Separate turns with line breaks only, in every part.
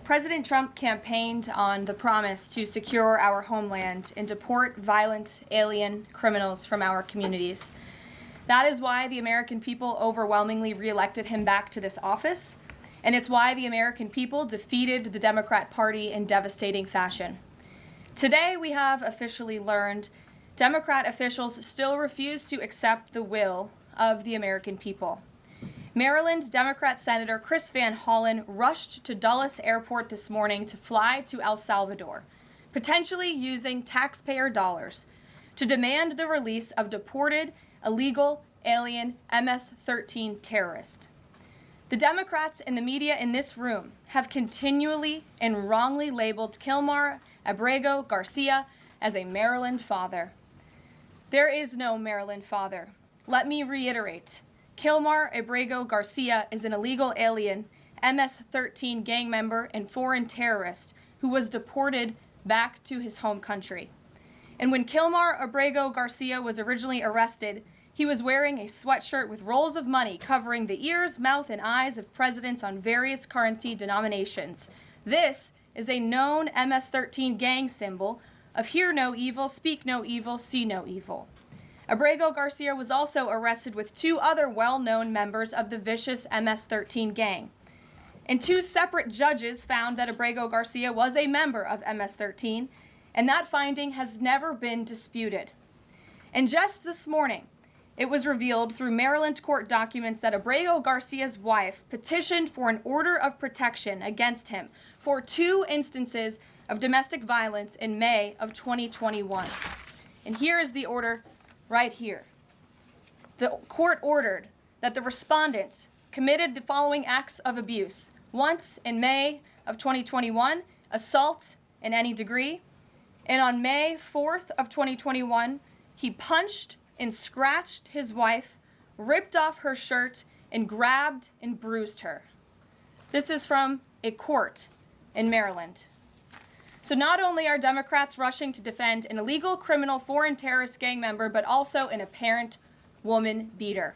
President Trump campaigned on the promise to secure our homeland and deport violent alien criminals from our communities. That is why the American people overwhelmingly reelected him back to this office, and it's why the American people defeated the Democrat Party in devastating fashion. Today, we have officially learned Democrat officials still refuse to accept the will of the American people. Maryland Democrat Senator Chris Van Hollen rushed to Dulles Airport this morning to fly to El Salvador, potentially using taxpayer dollars, to demand the release of deported, illegal, alien MS-13 terrorists. The Democrats and the media in this room have continually and wrongly labeled Kilmar Abrego Garcia as a Maryland father. There is no Maryland father. Let me reiterate. Kilmar Abrego Garcia is an illegal alien, MS-13 gang member and foreign terrorist who was deported back to his home country. And when Kilmar Abrego Garcia was originally arrested, he was wearing a sweatshirt with rolls of money covering the ears, mouth, and eyes of presidents on various currency denominations. This is a known MS-13 gang symbol of hear no evil, speak no evil, see no evil. Abrego Garcia was also arrested with two other well-known members of the vicious MS-13 gang. And two separate judges found that Abrego Garcia was a member of MS-13, and that finding has never been disputed. And just this morning, it was revealed through Maryland court documents that Abrego Garcia's wife petitioned for an order of protection against him for 2 instances of domestic violence in May of 2021. And here is the order right here. The court ordered that the respondent committed the following acts of abuse. Once in May of 2021, assault in any degree. And on May 4th of 2021, he punched and scratched his wife, ripped off her shirt, and grabbed and bruised her. This is from a court in Maryland. So not only are Democrats rushing to defend an illegal criminal foreign terrorist gang member, but also an apparent woman beater.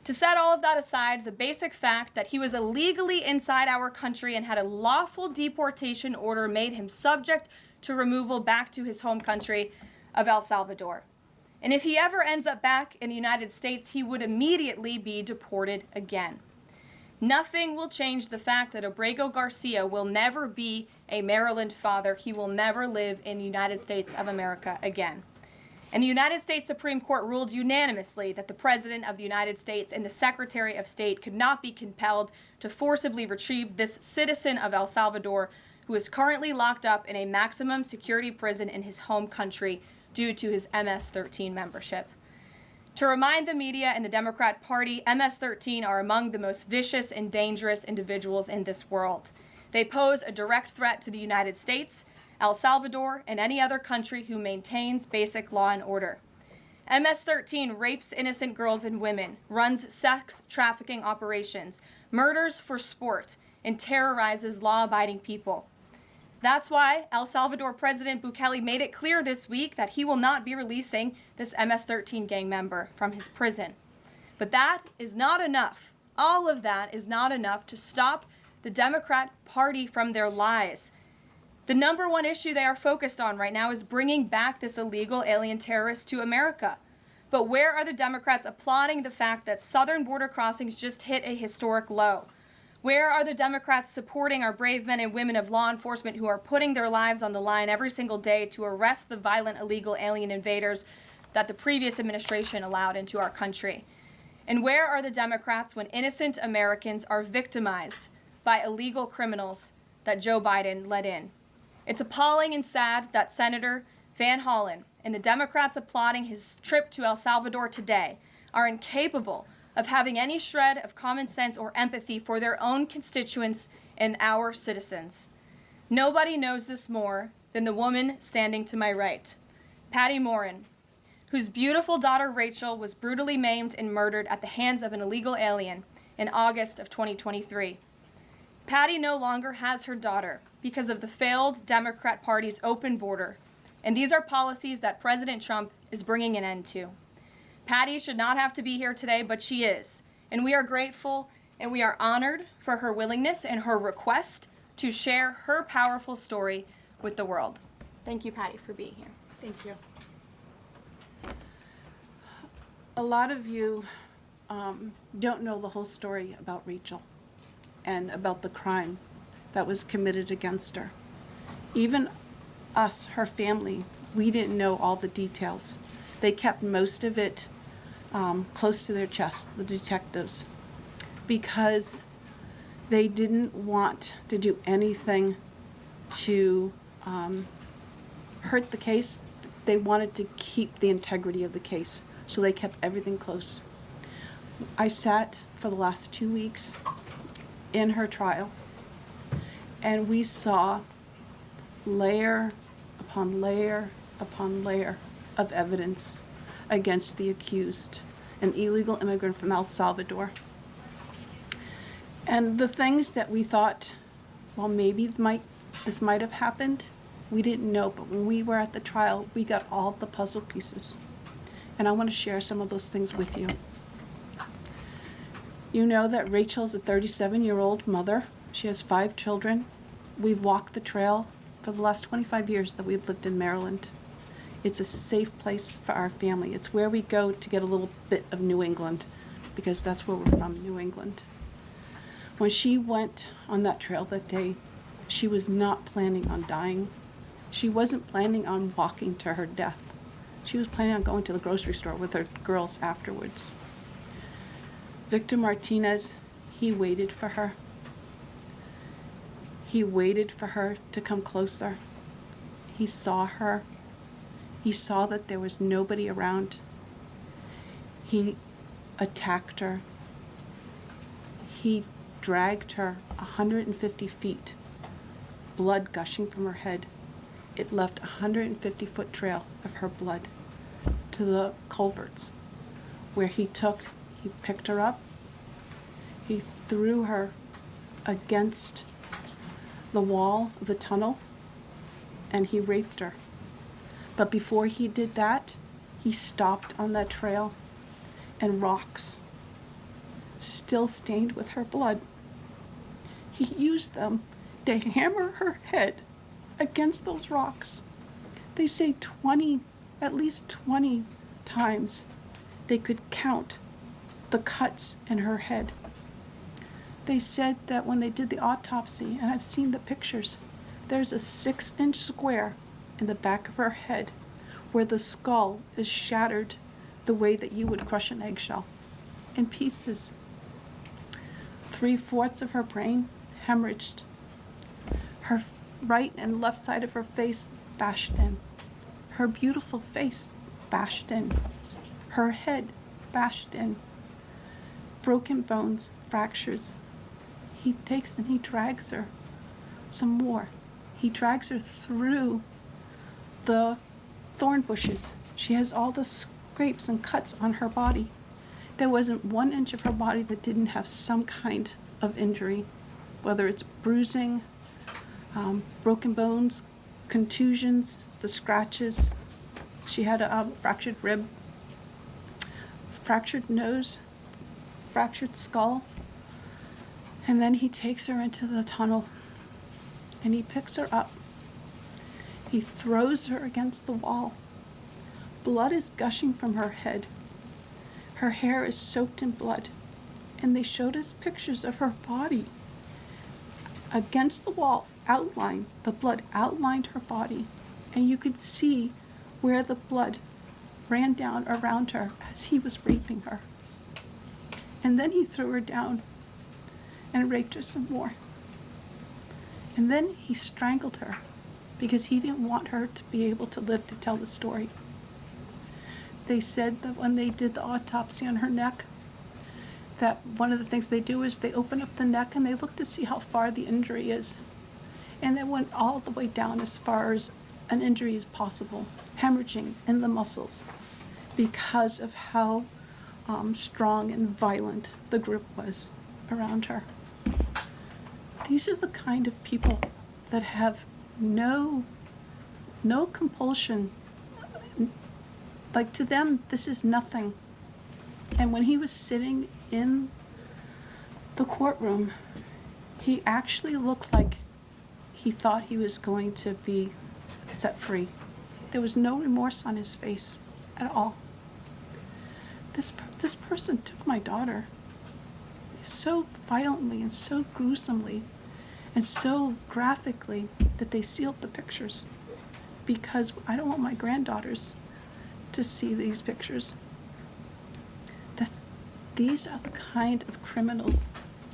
To set all of that aside, the basic fact that he was illegally inside our country and had a lawful deportation order made him subject to removal back to his home country of El Salvador. And if he ever ends up back in the United States, he would immediately be deported again. Nothing will change the fact that Abrego Garcia will never be a Maryland father. He will never live in the United States of America again. And the United States Supreme Court ruled unanimously that the President of the United States and the Secretary of State could not be compelled to forcibly retrieve this citizen of El Salvador who is currently locked up in a maximum security prison in his home country due to his MS-13 membership. To remind the media and the Democrat Party, MS-13 are among the most vicious and dangerous individuals in this world. They pose a direct threat to the United States, El Salvador, and any other country who maintains basic law and order. MS-13 rapes innocent girls and women, runs sex trafficking operations, murders for sport, and terrorizes law-abiding people. That's why El Salvador President Bukele made it clear this week that he will not be releasing this MS-13 gang member from his prison. But that is not enough. All of that is not enough to stop the Democrat Party from their lies. The number one issue they are focused on right now is bringing back this illegal alien terrorist to America. But where are the Democrats applauding the fact that southern border crossings just hit a historic low? Where are the Democrats supporting our brave men and women of law enforcement who are putting their lives on the line every single day to arrest the violent illegal alien invaders that the previous administration allowed into our country? And where are the Democrats when innocent Americans are victimized by illegal criminals that Joe Biden let in? It's appalling and sad that Senator Van Hollen and the Democrats applauding his trip to El Salvador today are incapable of having any shred of common sense or empathy for their own constituents and our citizens. Nobody knows this more than the woman standing to my right, Patty Morin, whose beautiful daughter Rachel was brutally maimed and murdered at the hands of an illegal alien in August of 2023. Patty no longer has her daughter because of the failed Democrat Party's open border, and these are policies that President Trump is bringing an end to. Patty should not have to be here today, but she is. And we are grateful and we are honored for her willingness and her request to share her powerful story with the world. Thank you, Patty, for being here.
Thank you. A lot of you don't know the whole story about Rachel and about the crime that was committed against her. Even us, her family, we didn't know all the details. They kept most of it close to their chest, the detectives, because they didn't want to do anything to hurt the case. They wanted to keep the integrity of the case, so they kept everything close. I sat for the last 2 weeks in her trial, and we saw layer upon layer upon layer of evidence against the accused, an illegal immigrant from El Salvador. And the things that we thought, well, maybe this might have happened, we didn't know. But when we were at the trial, we got all the puzzle pieces. And I want to share some of those things with you. You know that Rachel's a 37-year-old mother. She has 5 children. We've walked the trail for the last 25 years that we've lived in Maryland. It's a safe place for our family. It's where we go to get a little bit of New England, because that's where we're from, New England. When she went on that trail that day, she was not planning on dying. She wasn't planning on walking to her death. She was planning on going to the grocery store with her girls afterwards. Victor Martinez, he waited for her. He waited for her to come closer. He saw her. He saw that there was nobody around. He attacked her. He dragged her 150 feet, blood gushing from her head. It left a 150-foot trail of her blood to the culverts, where he picked her up, he threw her against the wall of the tunnel, and he raped her. But before he did that, he stopped on that trail, and rocks, still stained with her blood, he used them to hammer her head against those rocks. They say at least 20 times they could count the cuts in her head. They said that when they did the autopsy, and I've seen the pictures, there's a 6-inch square in the back of her head where the skull is shattered the way that you would crush an eggshell in pieces. 3/4 of her brain hemorrhaged. Her right and left side of her face bashed in. Her beautiful face bashed in. Her head bashed in. Broken bones, fractures. He takes and he drags her some more. He drags her through the thorn bushes. She has all the scrapes and cuts on her body. There wasn't 1 inch of her body that didn't have some kind of injury, whether it's bruising, broken bones, contusions, the scratches. She had a fractured rib, fractured nose, fractured skull. And then he takes her into the tunnel and he picks her up. He throws her against the wall. Blood is gushing from her head. Her hair is soaked in blood. And they showed us pictures of her body against the wall, outlined. The blood outlined her body. And you could see where the blood ran down around her as he was raping her. And then he threw her down and raped her some more. And then he strangled her because he didn't want her to be able to live to tell the story. They said that when they did the autopsy on her neck, that one of the things they do is they open up the neck and they look to see how far the injury is. And they went all the way down as far as an injury is possible, hemorrhaging in the muscles, because of how strong and violent the grip was around her. These are the kind of people that have no compulsion. Like, to them, this is nothing. And when he was sitting in the courtroom, he actually looked like he thought he was going to be set free. There was no remorse on his face at all. This person took my daughter so violently and so gruesomely and so graphically that they sealed the pictures, because I don't want my granddaughters to see these pictures. These are the kind of criminals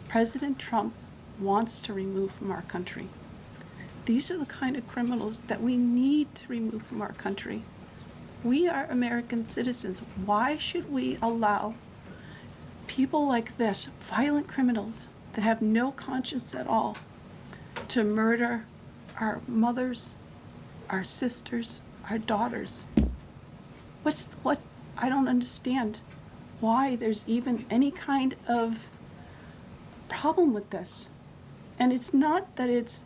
President Trump wants to remove from our country. These are the kind of criminals that we need to remove from our country. We are American citizens. Why should we allow people like this, violent criminals that have no conscience at all, to murder our mothers, our sisters, our daughters? I don't understand why there's even any kind of problem with this. And it's not that it's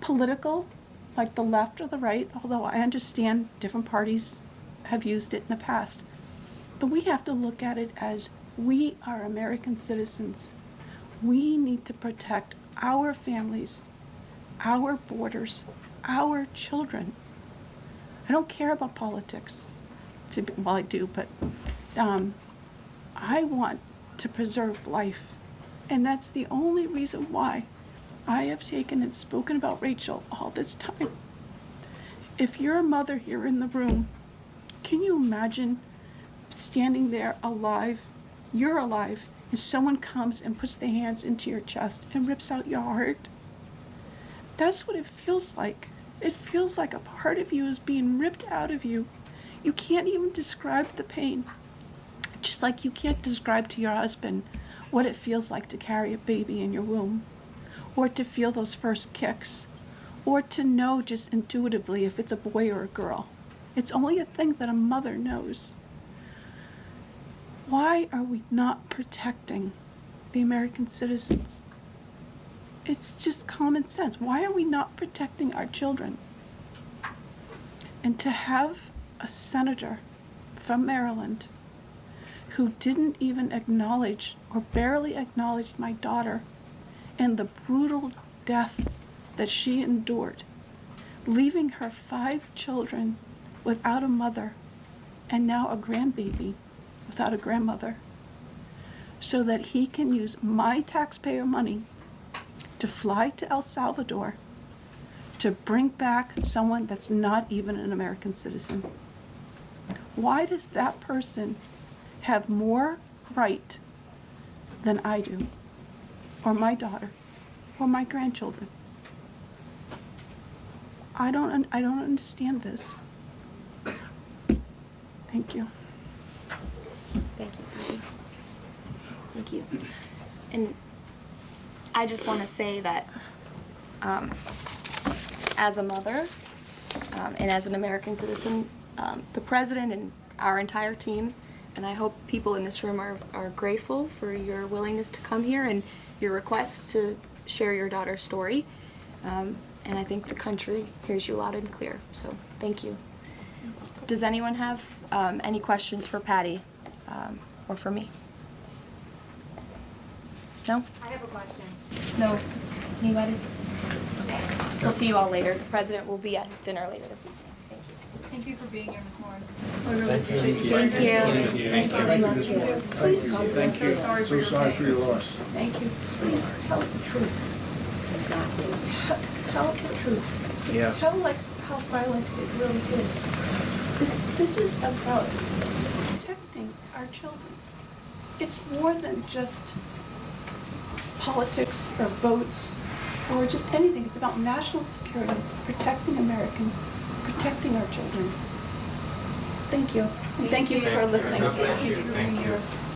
political, like the left or the right, although I understand different parties have used it in the past. But we have to look at it as we are American citizens. We need to protect our families, our borders, our children. I don't care about politics. Well, I do, but I want to preserve life. And that's the only reason why I have taken and spoken about Rachel all this time. If you're a mother here in the room, can you imagine standing there alive? You're alive, and someone comes and puts their hands into your chest and rips out your heart? That's what it feels like. It feels like a part of you is being ripped out of you. You can't even describe the pain. Just like you can't describe to your husband what it feels like to carry a baby in your womb, or to feel those first kicks, or to know just intuitively if it's a boy or a girl. It's only a thing that a mother knows. Why are we not protecting the American citizens? It's just common sense. Why are we not protecting our children? And to have a senator from Maryland who didn't even acknowledge or barely acknowledged my daughter and the brutal death that she endured, leaving her 5 children without a mother and now a grandbaby without a grandmother, so that he can use my taxpayer money to fly to El Salvador to bring back someone that's not even an American citizen. Why does that person have more right than I do, or my daughter, or my grandchildren? I don't understand this. Thank you.
Thank you, Patty. Thank you. And I just want to say that as a mother and as an American citizen, the president and our entire team, and I hope people in this room are grateful for your willingness to come here and your request to share your daughter's story. And I think the country hears you loud and clear. So thank you. Does anyone have any questions for Patty or for me? No?
I have a question.
No? Anybody? Okay. We'll see you all later. The president will be at his dinner later this evening. Thank you.
Thank you for being here, Ms. Moore.
I really appreciate you.
Thank you.
Thank you.
Please,
Thank you. So sorry for your loss.
thank you. Please tell the truth.
Exactly.
Tell the truth.
Yeah.
Tell like how violent it really is. This is about protecting our children. It's more than just politics or votes or just anything. It's about national security, protecting Americans, protecting our children. Thank you. And thank you for listening.
God bless you. Thank you.